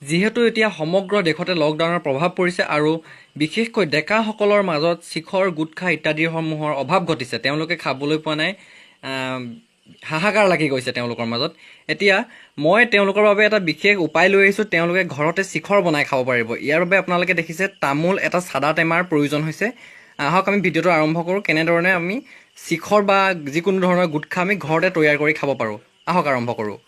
যিহেতু এতিয়া সমগ্ৰ দেশতে লকডাউনৰ প্ৰভাৱ পৰিছে আৰু বিশেষকৈ ডেকাসকলৰ মাজত শিখৰ গুটখা ইত্যাদিসমূহৰ অভাৱ ঘটিছে, তেওঁলোকে খাবলৈ পোৱা নাই, হাহাকাৰ লাগি গৈছে তেওঁলোকৰ মাজত। এতিয়া মই তেওঁলোকৰ বাবে এটা বিশেষ উপায় লৈ আহিছোঁ, তেওঁলোকে ঘৰতে শিখৰ বনাই খাব পাৰিব। ইয়াৰ বাবে আপোনালোকে দেখিছে তামোল এটা চাদা টেমাৰ প্ৰয়োজন হৈছে। আহক আমি ভিডিঅ'টো আৰম্ভ কৰোঁ, কেনেধৰণে আমি শিখৰ বা যিকোনো ধৰণৰ গুটখা আমি ঘৰতে তৈয়াৰ কৰি খাব পাৰোঁ। আহক আৰম্ভ কৰোঁ।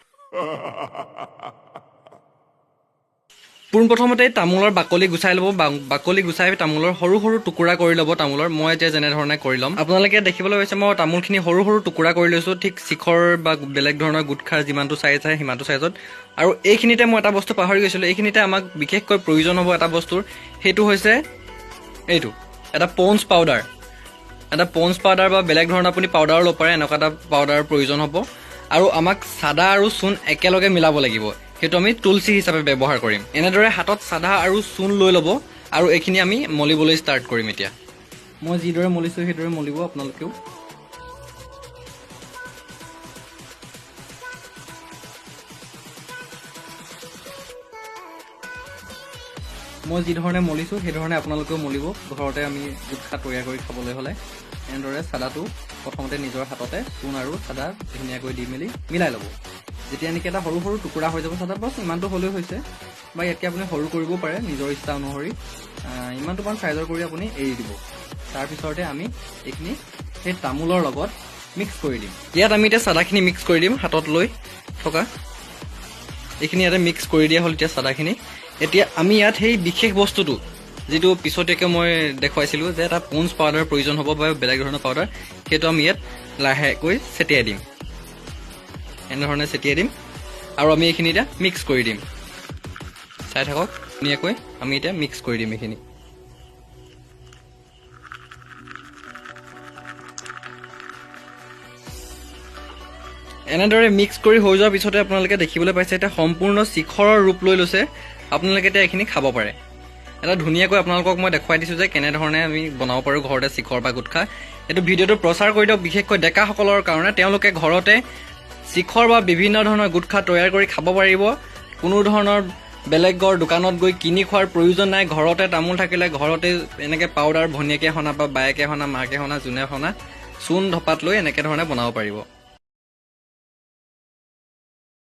পোনপ্ৰথমতে তামোলৰ বাকলি গুচাই ল'ব। বাকলি গুচাই তামোলৰ সৰু সৰু টুকুৰা কৰি ল'ব। তামোলৰ মই এতিয়া যেনেধৰণে কৰি ল'ম, আপোনালোকে দেখিবলৈ পাইছে মই তামোলখিনি সৰু সৰু টুকুৰা কৰি লৈছোঁ, ঠিক শিখৰ বা বেলেগ ধৰণৰ গুটখাৰ যিমানটো চাইজ আছে সিমানটো চাইজত। আৰু এইখিনিতে মই এটা বস্তু পাহৰি গৈছিলোঁ, এইখিনিতে আমাক বিশেষকৈ প্ৰয়োজন হ'ব এটা বস্তুৰ, সেইটো হৈছে এইটো এটা পঞ্চ পাউডাৰ। এটা পঞ্চ পাউডাৰ বা বেলেগ ধৰণৰ আপুনি পাউডাৰো ল'ব পাৰে, এনেকুৱা এটা পাউডাৰৰ প্ৰয়োজন হ'ব। আৰু আমাক চাদা আৰু চূণ একেলগে মিলাব লাগিব, সেইটো আমি তুলসী হিচাপে ব্যৱহাৰ কৰিম। এনেদৰে হাতত চাদা আৰু চূণ লৈ ল'ব আৰু এইখিনি আমি মলিবলৈ ষ্টাৰ্ট কৰিম। এতিয়া মই যিদৰে মলিছোঁ সেইদৰে মলিব আপোনালোকেও। মই যিধৰণে মলিছোঁ সেইধৰণে আপোনালোকেও মলিব। ঘৰতে আমি গুটখা তৈয়াৰ কৰি খাবলৈ হ'লে এনেদৰে চাদাটো প্ৰথমতে নিজৰ হাততে চূণ আৰু চাদা ধুনীয়াকৈ দি মেলি মিলাই ল'ব। যেতিয়া নেকি এটা সৰু সৰু টুকুৰা হৈ যাব চাদা, বছ ইমানটো হ'লেও হৈছে, বা ইয়াতকৈ আপুনি সৰু কৰিবও পাৰে নিজৰ ইচ্ছা অনুসৰি। ইমানটোমান চাইজৰ কৰি আপুনি এৰি দিব। তাৰপিছতে আমি এইখিনি সেই তামোলৰ লগত মিক্স কৰি দিম। ইয়াত আমি এতিয়া চাদাখিনি মিক্স কৰি দিম, হাতত লৈ থকা এইখিনি ইয়াতে মিক্স কৰি দিয়া হ'ল এতিয়া চাদাখিনি। এতিয়া আমি ইয়াত সেই বিশেষ বস্তুটো যিটো পিছতীয়াকৈ মই দেখুৱাইছিলোঁ যে এটা পঞ্চ পাউডাৰ প্ৰয়োজন হ'ব বা বেলেগ ধৰণৰ পাউডাৰ, সেইটো আমি ইয়াত লাহেকৈ ছটিয়াই দিম। এনেধৰণে ছটিয়াই দিম আৰু আমি এইখিনি এতিয়া মিক্স কৰি দিম। চাই থাকক ধুনীয়াকৈ আমি এতিয়া মিক্স কৰি দিম এইখিনি। এনেদৰে মিক্স কৰি হৈ যোৱাৰ পিছতে আপোনালোকে দেখিবলৈ পাইছে এতিয়া সম্পূৰ্ণ শিখৰৰ ৰূপ লৈ লৈছে। আপোনালোকে এতিয়া এইখিনি খাব পাৰে। এটা ধুনীয়াকৈ আপোনালোকক মই দেখুৱাই দিছোঁ যে কেনেধৰণে আমি বনাব পাৰোঁ ঘৰতে শিখৰ বা গুটখা। এইটো ভিডিঅ'টো প্ৰচাৰ কৰি দিয়ক বিশেষকৈ ডেকাসকলৰ কাৰণে, তেওঁলোকে ঘৰতে শিখৰ বা বিভিন্ন ধৰণৰ গুটখা তৈয়াৰ কৰি খাব পাৰিব। কোনো ধৰণৰ বেলেগৰ দোকানত গৈ কিনি খোৱাৰ প্ৰয়োজন নাই। ঘৰতে তামোল থাকিলে ঘৰতে এনেকৈ পাউডাৰ ভনীয়েকে সনা বা বায়েকে সনা মাকে সনা যোনে সনা চূণ ধপাত লৈ এনেকৈ ধৰণে বনাব পাৰিব।